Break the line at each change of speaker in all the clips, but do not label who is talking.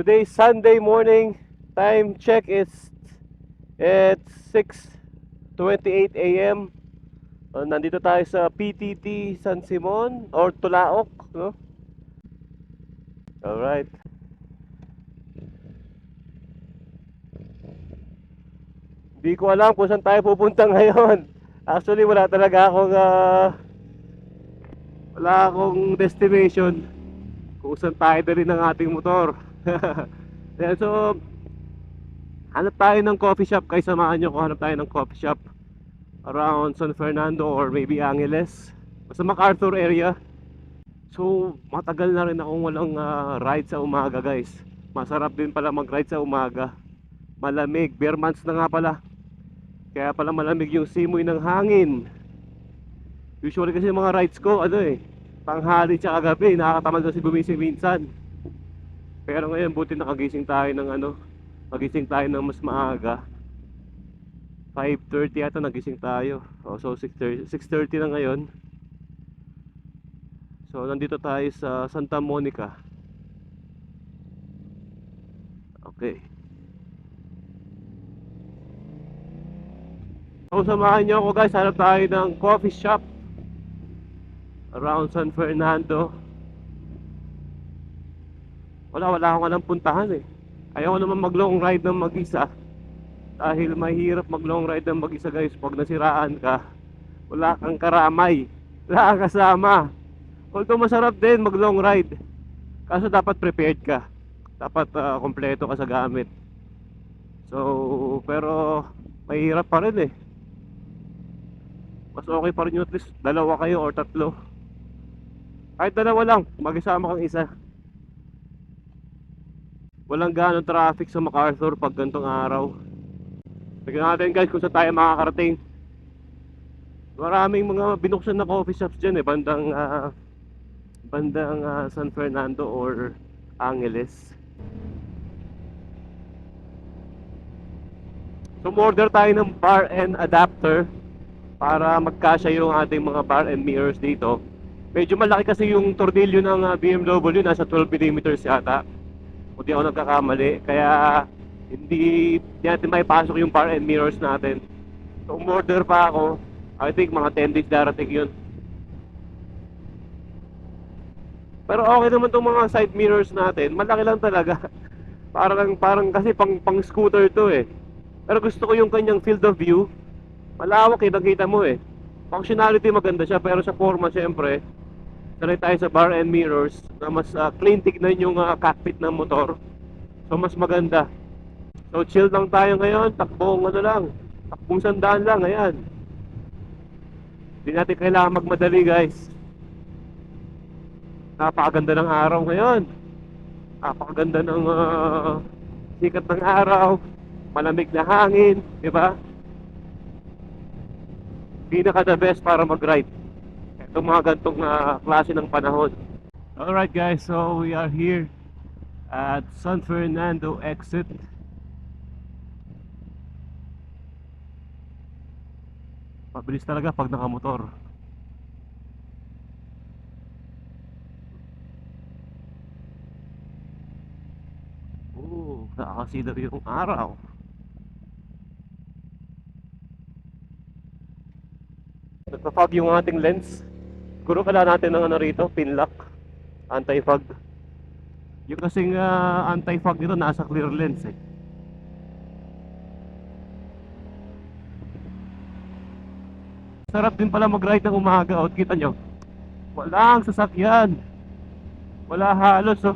Today is Sunday morning. Time check is at 6:28 a.m. Nandito tayo sa PTT San Simon or Tulaok, no? Alright. Hindi ko alam kung saan tayo pupunta ngayon. Actually, wala akong destination kung saan tayo dali ng ating motor. Ayan, so hanap tayo ng coffee shop. Guys, samahan nyo kung hanap tayo ng coffee shop around San Fernando or maybe Angeles, basta MacArthur area. So matagal na rin akong walang ride sa umaga, guys. Masarap din pala mag-ride sa umaga. Malamig, bare months na nga pala. Kaya pala malamig yung simoy ng hangin. Usually kasi mga rides ko tanghali tsaka gabi, nakakatamad kasi gumising minsan. Pero ngayon buti nakagising tayo magising tayo ng mas maaga. 5:30 yata nagising tayo. So 6:30 na ngayon. So nandito tayo sa Santa Monica. Okay. So samahan nyo ako, guys, hanap tayo ng coffee shop around San Fernando. Wala akong alam puntahan eh. Ayaw naman mag long ride ng mag-isa, dahil mahirap mag long ride ng mag-isa, guys. Pag nasiraan ka, wala kang karamay, wala kang kasama. Although masarap din mag long ride, kaso dapat prepared ka. Dapat kompleto ka sa gamit. So pero mahirap pa rin eh. Mas okay pa rin yung at least dalawa kayo or tatlo. Kahit dalawa lang, mag-isama kang isa. Walang ganong traffic sa MacArthur pag gantong araw. Tignan natin, guys, kung saan tayo makakarating. Maraming mga binuksan na coffee shops dyan bandang San Fernando or Angeles. So order tayo ng bar and adapter para magkasya yung ating mga bar and mirrors dito. Medyo malaki kasi yung tornilyo ng BMW, nasa 12mm yata, kung di ako nagkakamali. Kaya hindi natin maipasok yung bar and mirrors natin. So umorder pa ako. I think mga 10 days darating yun. Pero okay naman itong mga side mirrors natin. Malaki lang talaga. Parang kasi pang scooter to eh. Pero gusto ko yung kanyang field of view. Malawak, kitang-kita mo eh. Functionality maganda siya, pero sa forma syempre, sanay tayo sa bar and mirrors na mas clean tignan yung cockpit ng motor. So mas maganda. So chill lang tayo ngayon, takbong sandaan lang, ayan. Hindi natin kailangan magmadali, guys. Napakaganda ng araw ngayon. Napakaganda ng sikat ng araw. Malamig na hangin, di ba? Pinaka the best para mag-ride itong mga gantong klase ng panahon. Alright, guys, so we are here at San Fernando exit. Mabilis talaga pag nakamotor. Nakakasidaw yung araw. Nagpa-fog yung ating lens. Siguro kailangan natin ng rito, pin lock, anti-fog. Yung kasing anti-fog dito nasa clear lens eh. Sarap din pala mag-ride ng umaga. O, kita nyo, walang sasakyan, wala halos oh.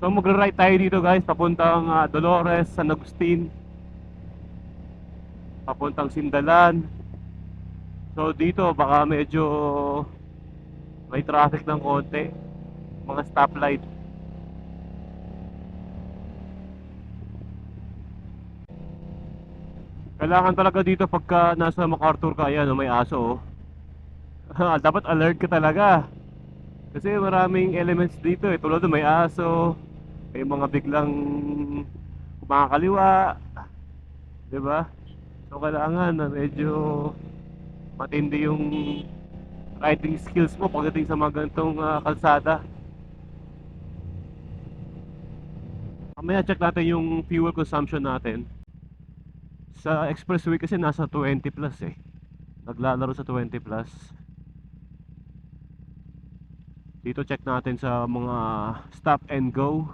So mag-ride tayo dito, guys, papuntang Dolores, San Agustin, papuntang Sindalan. So dito baka medyo may traffic ng konti, mga stoplight. Kailangan talaga dito pagka nasa MacArthur ka, ayan, may aso oh. Dapat alert ka talaga kasi maraming elements dito eh, tulad may aso, may mga biglang kumakaliwa, 'di ba? So kailangan na medyo matindi yung riding skills mo pagdating sa mga ganitong kalsada. Mamaya check natin yung fuel consumption natin. Sa expressway kasi nasa 20 plus eh. Naglalaro sa 20 plus. Dito check natin sa mga stop and go.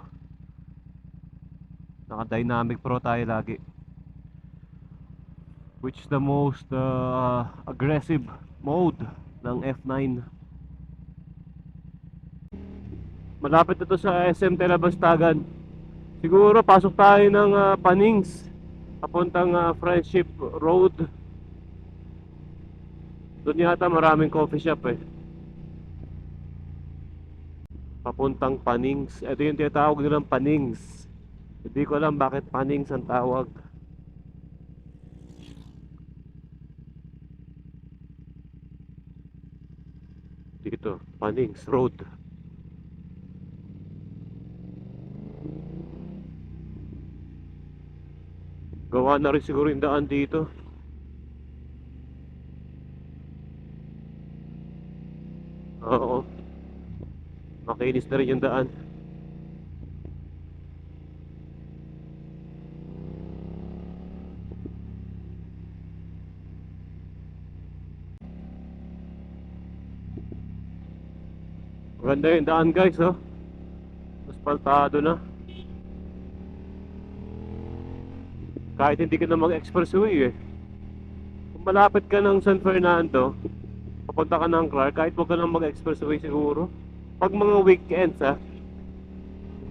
Naka dynamic pro tayo lagi. Which is the most aggressive mode ng F9. Malapit na to sa SM Telabastagan. Siguro pasok tayo ng Panings papuntang Friendship Road. Doon yata maraming coffee shop eh. Papuntang Panings. Ito yung tinatawag nilang Panings. Hindi ko alam bakit Panings ang tawag. Dito, Panings Road. Gawa na rin siguro yung daan dito. Oo, makinis na rin yung daan. Maganda yung daan guys, oh. Aspaltado na. Kahit hindi ka na mag-expressway eh. Kung malapit ka ng San Fernando, papunta ka ng Clark, kahit wag ka nang mag-expressway siguro. Pag mga weekends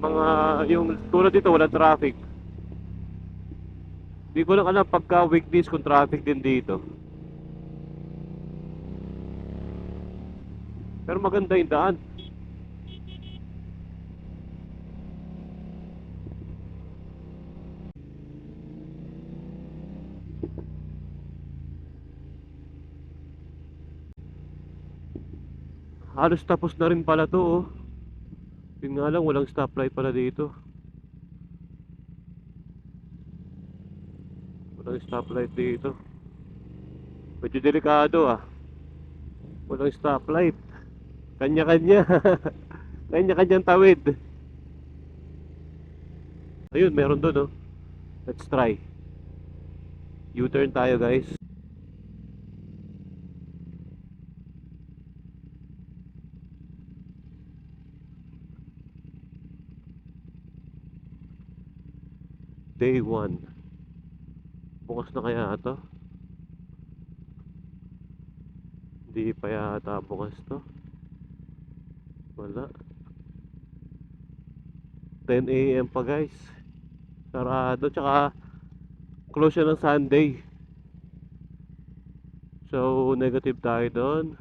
mga yung tulad dito wala traffic. Hindi ko lang alam pagka weekdays kung traffic din dito. Pero maganda yung daan. Halos tapos na rin pala to, oh. Yun nga lang, walang stoplight pala dito. Walang stoplight dito. Medyo delikado ah. Walang stoplight. Kanya-kanya. Kanya-kanyang tawid. Ayun, meron doon, oh. Let's try. U-turn tayo, guys. Day 1. Bukas na kaya ito? Hindi pa yata bukas to. Wala. 10 AM pa guys. Sarado. Tsaka close siya ng Sunday. So negative tayo doon.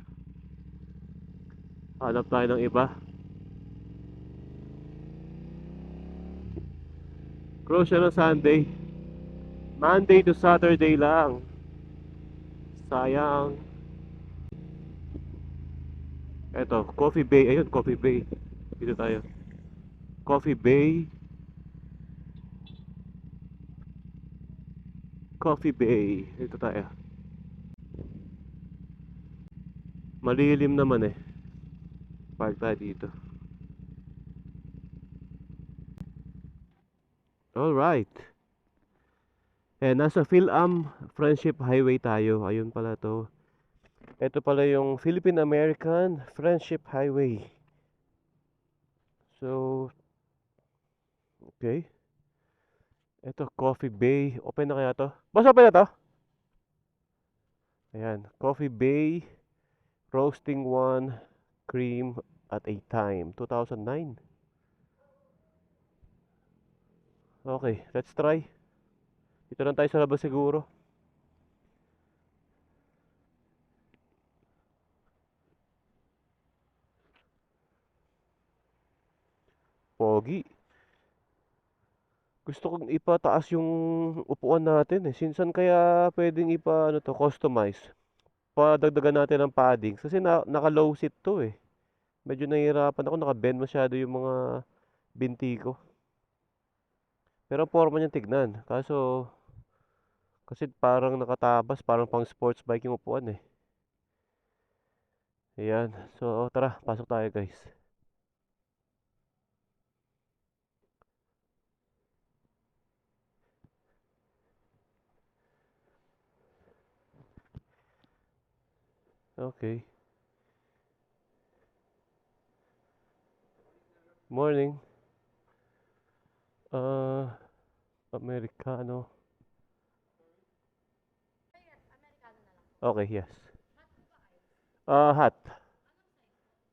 Hanap tayo ng iba. Close siya ng Sunday. Monday to Saturday lang. Sayang. Eto, Coffee Bay. Ayun, Coffee Bay. Dito tayo. Coffee Bay. Coffee Bay. Dito tayo. Malilim naman eh. Park tayo dito. Alright. Nasa Phil-Am Friendship Highway tayo. Ayun pala to. Ito pala yung Philippine-American Friendship Highway. So, okay. Ito, Coffee Bay. Open na kaya to? Boss, open na to? Ayan. Coffee Bay. Roasting 1. Cream at a time. 2009. Okay, let's try. Dito lang tayo sa labas siguro. Pogi. Gusto kong ipataas yung upuan natin eh. Sinsan kaya pwedeng ano to, customize? Padagdagan natin ng padding. Kasi naka-low seat to eh. Medyo nahihirapan ako. Naka-bend masyado yung mga binti ko. Pero ang forma niyan tignan. Kasi parang nakatabas. Parang pang sports bike yung upuan eh. Ayan. So tara, pasok tayo guys. Okay. Morning. Uh, Americano. Okay, yes. Hot.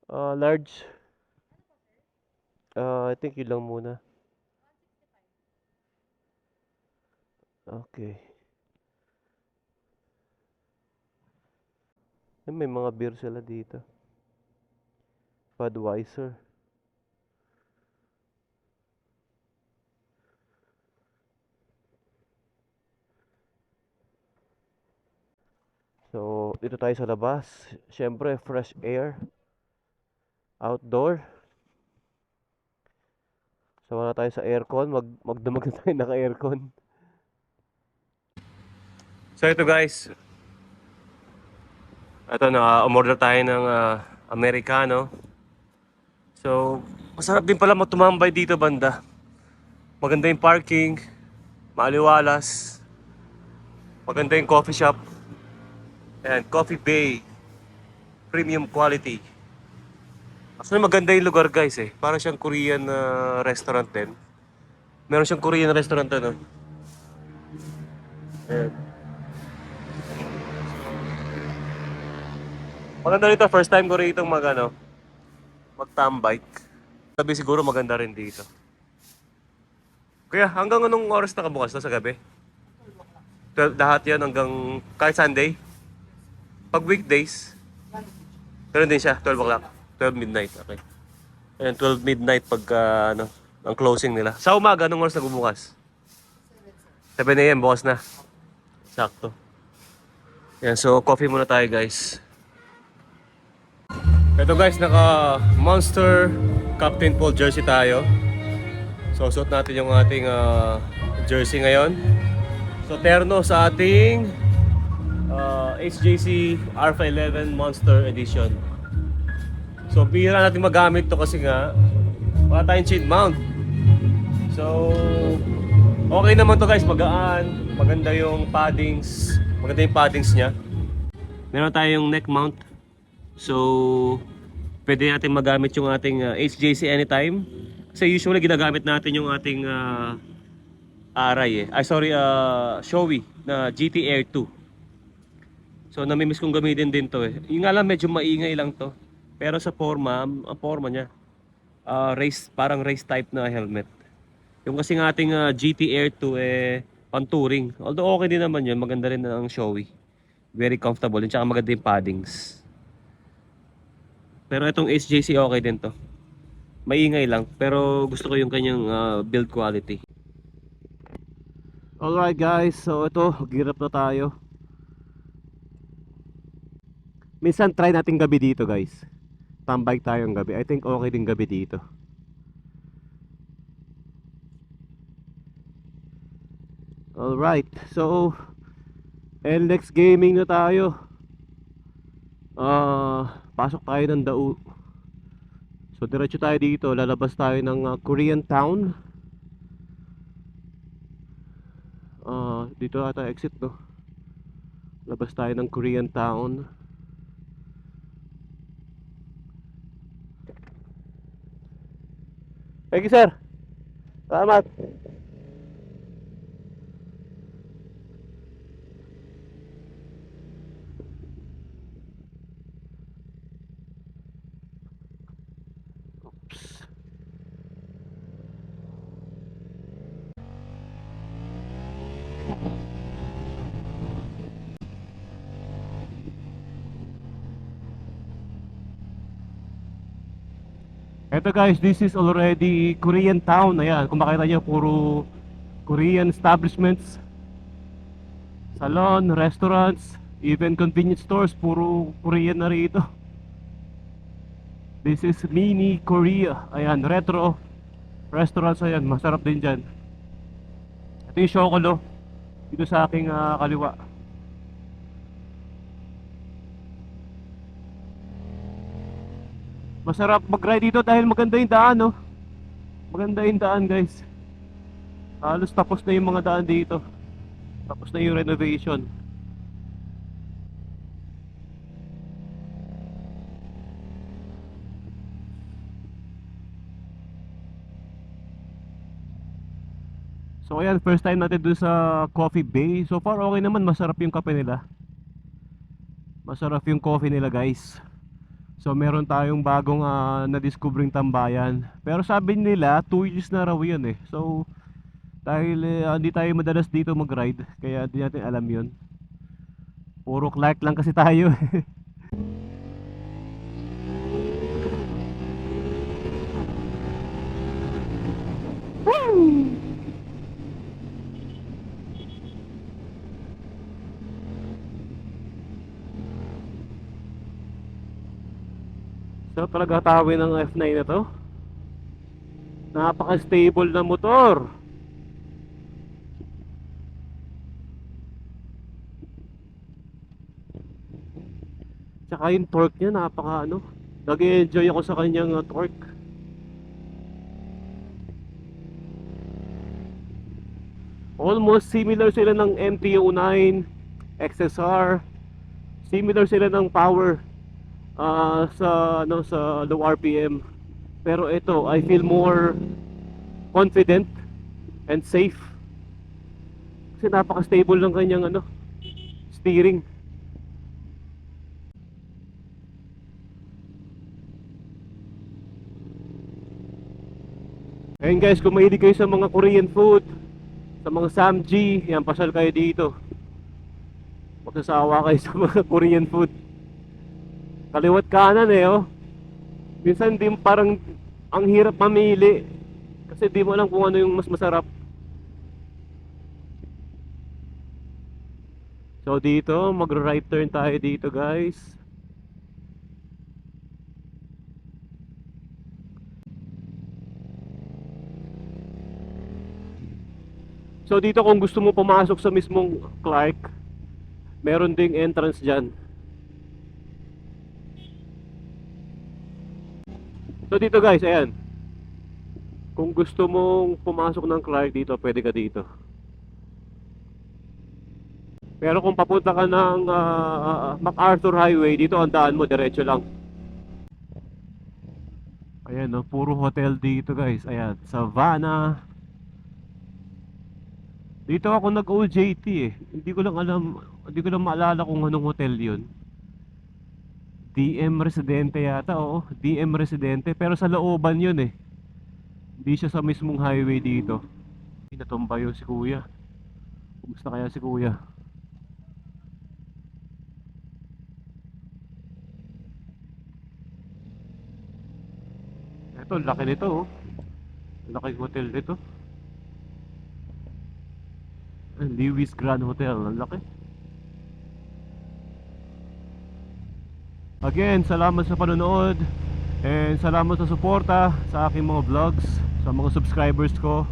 Large. I think yun lang muna. Okay. May mga beer sila dito. Budweiser. So, dito tayo sa labas. Siyempre, fresh air. Outdoor. So, wala tayo sa aircon. Magdamag na tayo naka-aircon. So, ito guys. Ito na, umorder tayo ng Americano. So, masarap din pala tumambay dito banda. Maganda yung parking. Maaliwalas. Maganda yung coffee shop. And Coffee Bay. Premium quality. Actually maganda yung lugar guys eh. Para siyang Korean restaurant din. Meron siyang Korean restaurant ano. Ayan. Maganda rito. First time ko rito mag-tambike. Sabi siguro maganda rin dito. Kaya hanggang anong oras nakabukas na sa gabi? 12, lahat yan hanggang kahit Sunday? Pag weekdays? Ganun din siya, 12 o'clock. 12 midnight, okay. Ayan, 12 midnight pagka ang closing nila. Sa umaga, anong oras nagbubukas? 7 a.m. bukas na. Sakto. Ayan, so coffee muna tayo guys. Ito guys, naka Monster Captain Paul jersey tayo. So suot natin yung ating jersey ngayon. So terno sa ating HJC Alpha 11 Monster Edition. So bihira natin magamit to kasi nga wala tayong chain mount. So okay naman to guys, magaan, maganda yung paddings, niya. Meron tayong neck mount. So pwede natin magamit yung ating HJC anytime. Kasi usually ginagamit natin yung ating Aray Shoei na GT Air 2. So namimiss kong gamitin din to eh. Yung nga lang medyo maingay lang to. Pero sa forma, ang forma niya parang race type na helmet. Yung kasing ating GT Air 2 eh pang-touring. Although okay din naman yun, maganda rin ang Shoei. Very comfortable, at saka maganda yung paddings. Pero itong HJC okay din to. Maingay lang, pero gusto ko yung kanyang build quality. Alright guys, so ito, girap na tayo. Minsan try natin gabi dito guys. Tambay tayong gabi. I think okay din gabi dito. Alright, so LX Gaming na tayo. Pasok tayo ng Dao. So diretso tayo dito, lalabas tayo ng Korean Town. Dito ata exit no. Labas tayo ng Korean Town. Thank you sir. Salamat. Ito guys, this is already Korean Town. Ayan, kung makita nyo, puro Korean establishments, salon, restaurants, even convenience stores, puro Korean na rito. This is mini Korea. Ayan, retro restaurants. Ayan, masarap din dyan. Ito yung Shokolo dito sa aking kaliwa. Masarap mag-ride dito dahil maganda yung daan, no? Maganda yung daan, guys. Halos tapos na yung mga daan dito. Tapos na yung renovation. So ayan, first time natin doon sa Coffee Bay. So far okay naman, masarap yung kape nila. Masarap yung coffee nila guys. So meron tayong bagong na-discovering tambayan. Pero sabi nila 2 years na raw yun eh. So dahil hindi tayo madalas dito mag-ride, kaya hindi natin alam yun. Puro Clark lang kasi tayo. So talaga tawin ng F9 na to. Napaka-stable na motor. Tsaka yung torque niya napaka ano. Nag-enjoy ako sa kanyang torque. Almost similar sila ng MT-09, XSR. Similar sila ng power sa low RPM. Pero ito, I feel more confident and safe. Kasi napaka-stable ng kanyang steering. Ayun guys, kung mahilig kayo sa mga Korean food, sa mga samji, yan, pasyal kayo dito. Magsasawa kayo sa mga Korean food. Kaliwat kanan oh. Minsan din parang ang hirap mamili kasi di mo alam kung ano yung mas masarap. So dito, mag-right turn tayo dito guys. So dito kung gusto mo pumasok sa mismong Clark, meron ding entrance dyan. So dito guys, ayan. Kung gusto mong pumasok ng Clark dito, pwede ka dito. Pero kung papunta ka ng MacArthur Highway, dito ang daan mo, diretso lang. Ayan no, puro hotel dito guys. Ayan, Savannah. Dito ako nag-OJT eh. Hindi ko lang maalala kung anong hotel yun. DM Residente yata, oo. DM Residente, pero sa looban yun eh. Hindi siya sa mismong highway dito. Natumba yun si kuya. Kumusta kaya si kuya? Ito, laki nito oh. Laki hotel nito. Lewis Grand Hotel, ang laki. Again, salamat sa panonood and salamat sa suporta sa aking mga vlogs, sa mga subscribers ko.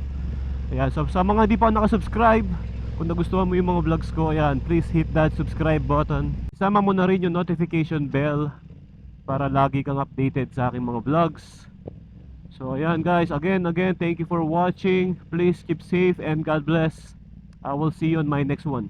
Ayan, sa mga hindi pa nakasubscribe, kung nagustuhan mo yung mga vlogs ko, ayan, please hit that subscribe button. Isama mo na rin yung notification bell para lagi kang updated sa aking mga vlogs. So ayan guys, again, thank you for watching. Please keep safe and God bless. I will see you on my next one.